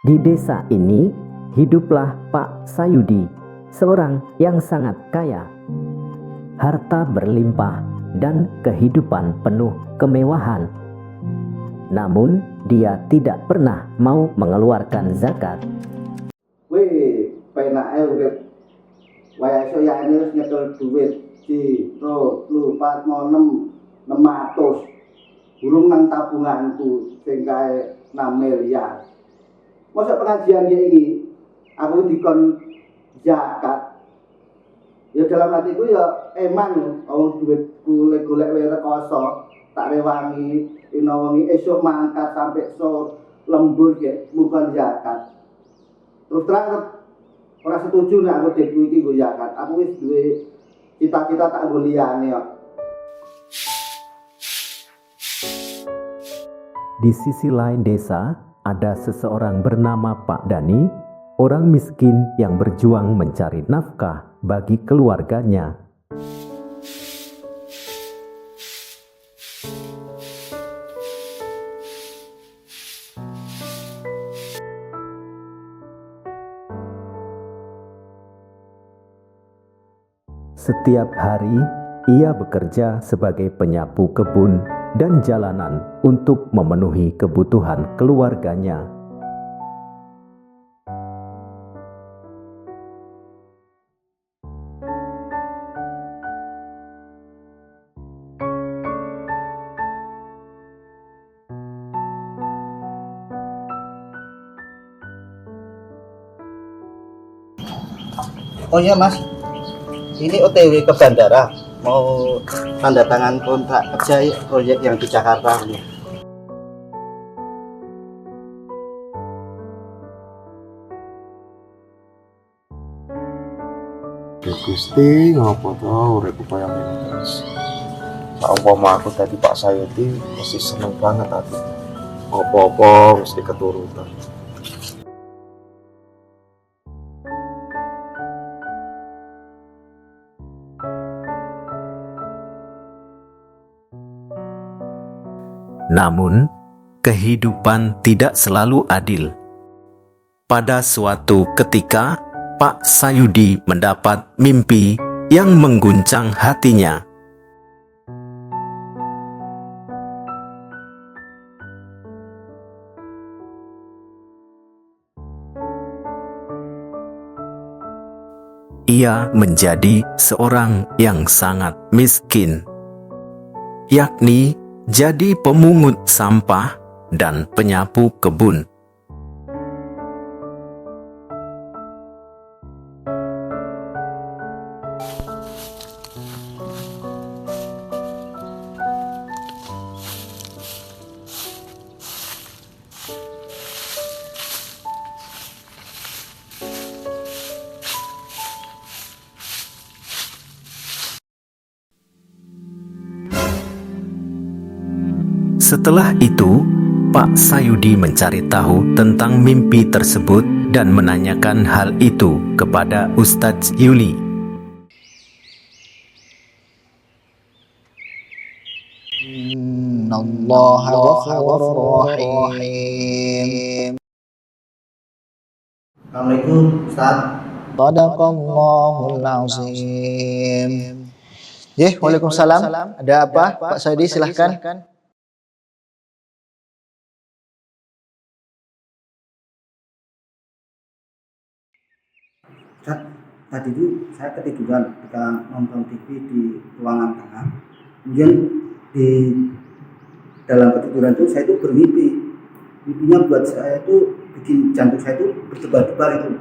Di desa ini hiduplah Pak Sayudi, seorang yang sangat kaya. Harta berlimpah dan kehidupan penuh kemewahan. Namun dia tidak pernah mau mengeluarkan zakat. Wih, penake urip. Waya iso ya ini wis nyekel duit di 2, 4, 6, 600. Burung nang tabunganku sing kae 6 miliar. Mosok pengajian iki aku dikon zakat. Ya dalam hatiku ya eman wong duitku golek wae rekoso, tak rewangi dina wengi esuk mangkat sampai lembur ge muga zakat. Terus terang ora setuju nek aku dekku iki nggo zakat. Aku wis duwe cita-cita tak nggo liyane kok. Di sisi lain desa, ada seseorang bernama Pak Dani, orang miskin yang berjuang mencari nafkah bagi keluarganya. Setiap hari, ia bekerja sebagai penyapu kebun dan jalanan untuk memenuhi kebutuhan keluarganya. Oh iya Mas, ini OTW ke bandara, mau tanda tangan kontrak kerja proyek yang di Jakarta ini. Gusti, ngapa tau uripku kaya ngene terus. Saumpama aku tadi Pak Sayudi mesti seneng banget hati. Apa-apa mesti keturutan. Namun, kehidupan tidak selalu adil. Pada suatu ketika, Pak Sayudi mendapat mimpi yang mengguncang hatinya. Ia menjadi seorang yang sangat miskin, yakni jadi pemungut sampah dan penyapu kebun. Setelah itu, Pak Sayudi mencari tahu tentang mimpi tersebut dan menanyakan hal itu kepada Ustadz Yuli. Innallaha ghafurur rahim. Assalamualaikum Ustaz. Shadaqallahul azim. Waalaikumsalam. Ada apa, Pak Sayudi? Silahkan. Ustaz, tadi itu saya ketiduran ketika nonton TV di ruangan tengah. Kemudian di dalam ketiduran itu saya itu bermimpi. Mimpinya buat saya itu bikin jantung saya itu berdebar-debar itu.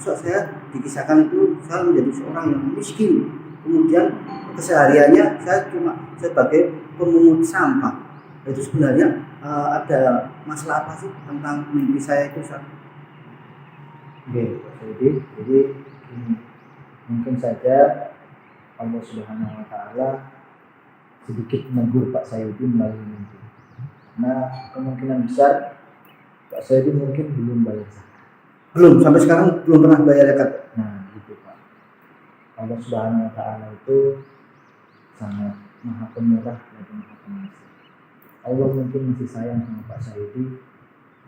Besok saya dikisahkan itu saya menjadi seorang yang miskin. Kemudian kesehariannya saya cuma sebagai pemungut sampah. Itu sebenarnya ada masalah apa sih tentang mimpi saya itu, Ustaz? Oke, Pak Sayudi, jadi mungkin saja Allah Subhanahu wa Ta'ala sedikit menegur Pak Sayudi melalui mimpi. Karena kemungkinan besar Pak Sayudi mungkin belum bayar zakat. Belum, sampai sekarang belum pernah bayar zakat. Nah, gitu Pak. Allah Subhanahu wa Ta'ala itu sangat maha pemurah dan maha pengasih. Allah mungkin masih sayang sama Pak Sayudi,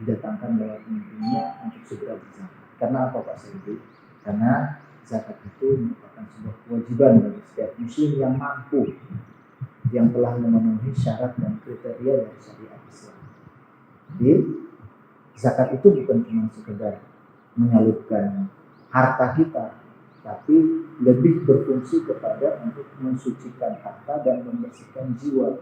didatangkan lewat mimpinya segera berzakat. Karena apa Pak Saidi? Karena zakat itu merupakan sebuah kewajiban bagi setiap muslim yang mampu, yang telah memenuhi syarat dan kriteria dari syariat Islam. Jadi zakat itu bukan cuma sekedar menyalurkan harta kita, tapi lebih berfungsi kepada untuk mensucikan harta dan membersihkan jiwa.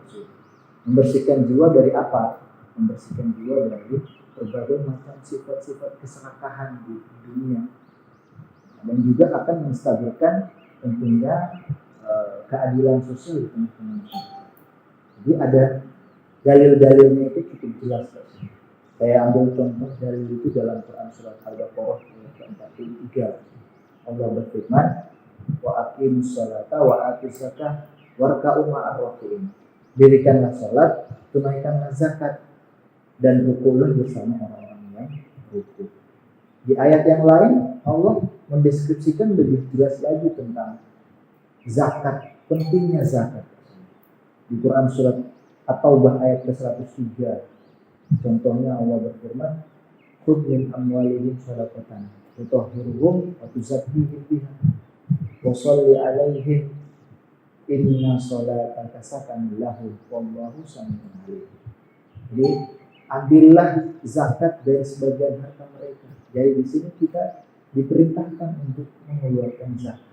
Membersihkan jiwa dari apa? Membersihkan jiwa dari berbagai macam sifat-sifat keserakahan di dunia, dan juga akan menstabilkan tentunya keadilan sosial di tengah-tengah masyarakat. Jadi ada dalil-dalilnya itu cukup jelas. Saya ambil contoh dalil itu dalam Quran surat Al-Baqarah ayat 43. Allah berfirman, wa aqimus salata wa atuz zakah warka'u ma'ar raki'in. Dirikanlah salat, tunaikanlah zakat, dan rukulah bersama orang-orang yang rukuk. Di ayat yang lain Allah mendeskripsikan lebih jelas lagi tentang zakat, pentingnya zakat. Di Quran surat At-Taubah ayat ke-103, contohnya Allah berfirman, khudh min amwalihim shadaqatan tutahhiruhum wa tuzakkihim biha wa shalli 'alaihim inna sholataka sakanun lahum wallahu sami'un 'alim. Jadi ambillah zakat dari sebagian harta mereka. Jadi di sini kita diperintahkan untuk mengeluarkan zakat.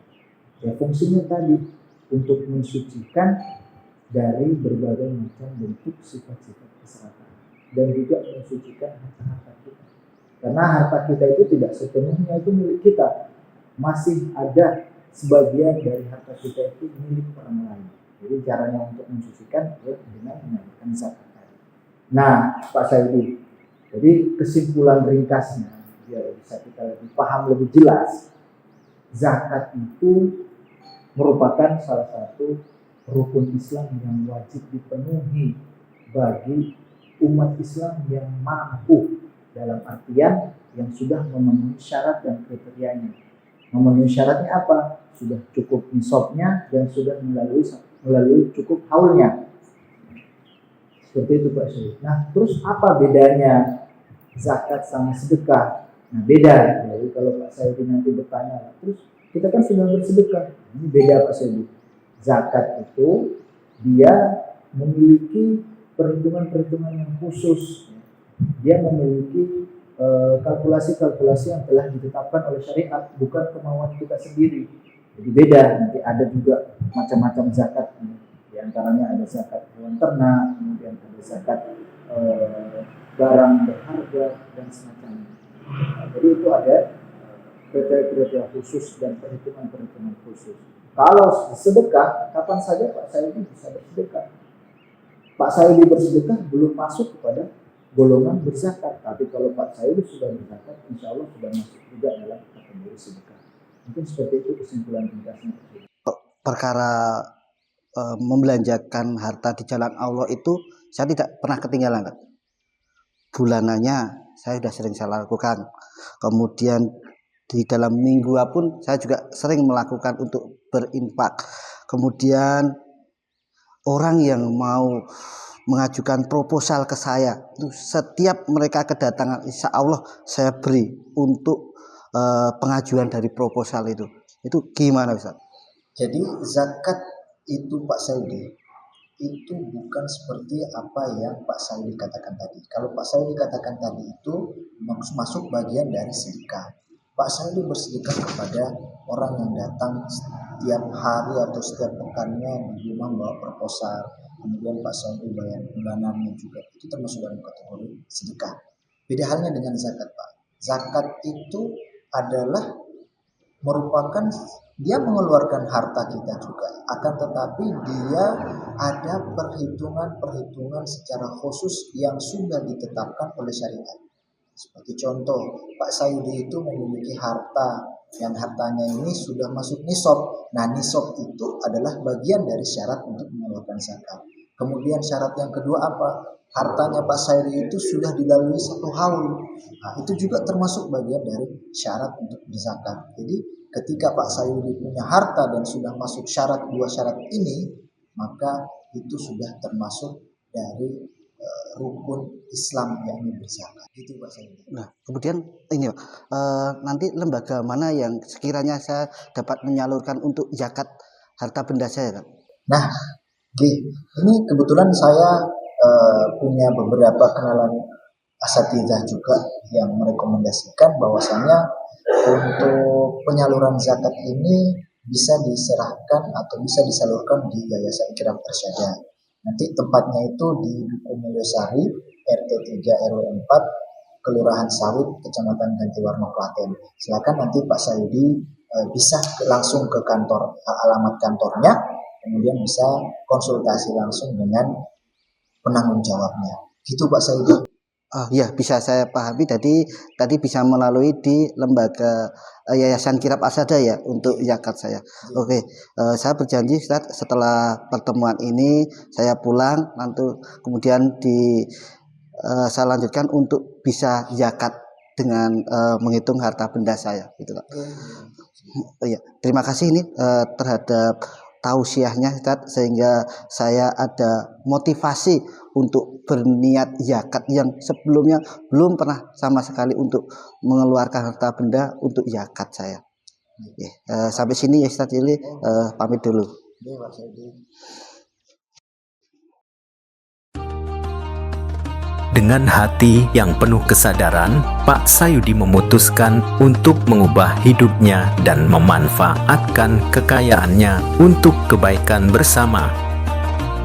Ya, fungsinya tadi untuk mensucikan dari berbagai macam bentuk sifat-sifat keserakahan dan juga mensucikan harta-harta kita. Karena harta kita itu tidak sepenuhnya itu milik kita, masih ada sebagian dari harta kita itu milik orang lain. Jadi caranya untuk mensucikan adalah dengan menyampaikan zakat. Nah, Pak Saidi, jadi kesimpulan ringkasnya biar bisa kita lebih paham lebih jelas, zakat itu merupakan salah satu rukun Islam yang wajib dipenuhi bagi umat Islam yang mampu, dalam artian yang sudah memenuhi syarat dan kriterianya. Memenuhi syaratnya apa? Sudah cukup nisabnya dan sudah melalui cukup haulnya. Seperti itu Pak Syed. Nah, terus apa bedanya zakat sama sedekah? Nah, beda. Jadi kalau Pak Syed nanti bertanya, terus kita kan sudah bersedekah. Ini beda Pak Syed. Zakat itu dia memiliki perhitungan-perhitungan yang khusus. Dia memiliki kalkulasi-kalkulasi yang telah ditetapkan oleh syariat, bukan kemauan kita sendiri. Jadi beda. Nanti ada juga macam-macam zakat. Di antaranya ada zakat hewan ternak, kemudian ada zakat barang berharga dan semacamnya. Nah, jadi itu ada kriteria khusus dan perhitungan-perhitungan khusus. Kalau sedekah, kapan saja Pak Saidi bisa bersedekah. Pak Saidi bersedekah belum masuk kepada golongan berzakat, tapi kalau Pak Saidi sudah berzakat, insya Allah sudah masuk juga dalam kategori sedekah. Mungkin seperti itu kesimpulan ringkasnya. Perkara membelanjakan harta di jalan Allah itu saya tidak pernah ketinggalan. Bulanannya saya sudah sering saya lakukan. Kemudian di dalam minggu pun saya juga sering melakukan untuk berinfak. Kemudian orang yang mau mengajukan proposal ke saya, itu setiap mereka kedatangan insya Allah saya beri untuk pengajuan dari proposal itu. Itu gimana Ustaz? Jadi zakat itu Pak Saidi itu bukan seperti apa yang Pak Saidi katakan tadi. Kalau Pak Saidi katakan tadi itu masuk bagian dari sedekah. Pak Saidi bersedekah kepada orang yang datang setiap hari atau setiap pekannya di rumah membawa proposal. Kemudian Pak Saidi bayar bulanannya juga. Itu termasuk dalam kategori sedekah. Beda halnya dengan zakat Pak. Zakat itu adalah merupakan dia mengeluarkan harta kita juga, akan tetapi dia ada perhitungan secara khusus yang sudah ditetapkan oleh syariat. Seperti contoh, Pak Saidi itu memiliki harta yang hartanya ini sudah masuk nisab. Nah, nisab itu adalah bagian dari syarat untuk mengeluarkan zakat. Kemudian syarat yang kedua apa? Hartanya Pak Saidi itu sudah dilalui satu haul. Nah, itu juga termasuk bagian dari syarat untuk berzakat. Jadi ketika Pak Saidi punya harta dan sudah masuk dua syarat ini, maka itu sudah termasuk dari rukun Islam yakni berzakat. Gitu Pak Saidi. Nah, kemudian ini Pak, nanti lembaga mana yang sekiranya saya dapat menyalurkan untuk zakat harta benda saya, Pak? Nah, ini kebetulan saya punya beberapa kenalan asatidzah juga yang merekomendasikan bahwasanya untuk penyaluran zakat ini bisa diserahkan atau bisa disalurkan di Yayasan Kirab Arsyada. Nanti tempatnya itu di Duku Mulyosari, RT 3 RW 4, Kelurahan Sawit, Kecamatan Gantiwarna, Klaten. Silakan nanti Pak Sayudi bisa langsung ke kantor, alamat kantornya, kemudian bisa konsultasi langsung dengan penanggung jawabnya. Gitu Pak Sayudi. Ya, bisa saya pahami tadi bisa melalui di lembaga Yayasan Kirab Arsyada ya untuk zakat saya. Oke, saya berjanji Ustaz, setelah pertemuan ini saya pulang nanti kemudian saya lanjutkan untuk bisa zakat dengan menghitung harta benda saya gitu Pak. Ya, terima kasih ini terhadap tausiahnya Ustaz, sehingga saya ada motivasi untuk berniat zakat yang sebelumnya belum pernah sama sekali untuk mengeluarkan harta benda untuk zakat saya. Sampai sini ya Ustaz, jadi pamit dulu. Dengan hati yang penuh kesadaran, Pak Sayudi memutuskan untuk mengubah hidupnya dan memanfaatkan kekayaannya untuk kebaikan bersama.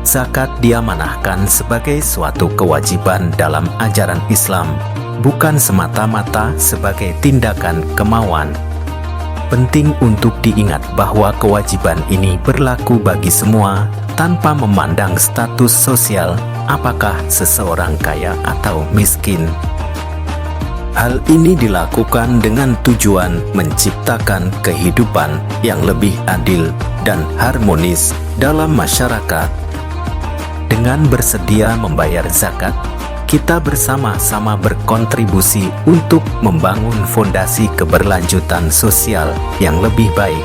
Zakat diamanahkan sebagai suatu kewajiban dalam ajaran Islam, bukan semata-mata sebagai tindakan kemauan. Penting untuk diingat bahwa kewajiban ini berlaku bagi semua, tanpa memandang status sosial, apakah seseorang kaya atau miskin. Hal ini dilakukan dengan tujuan menciptakan kehidupan yang lebih adil dan harmonis dalam masyarakat. Dengan bersedia membayar zakat, kita bersama-sama berkontribusi untuk membangun fondasi keberlanjutan sosial yang lebih baik.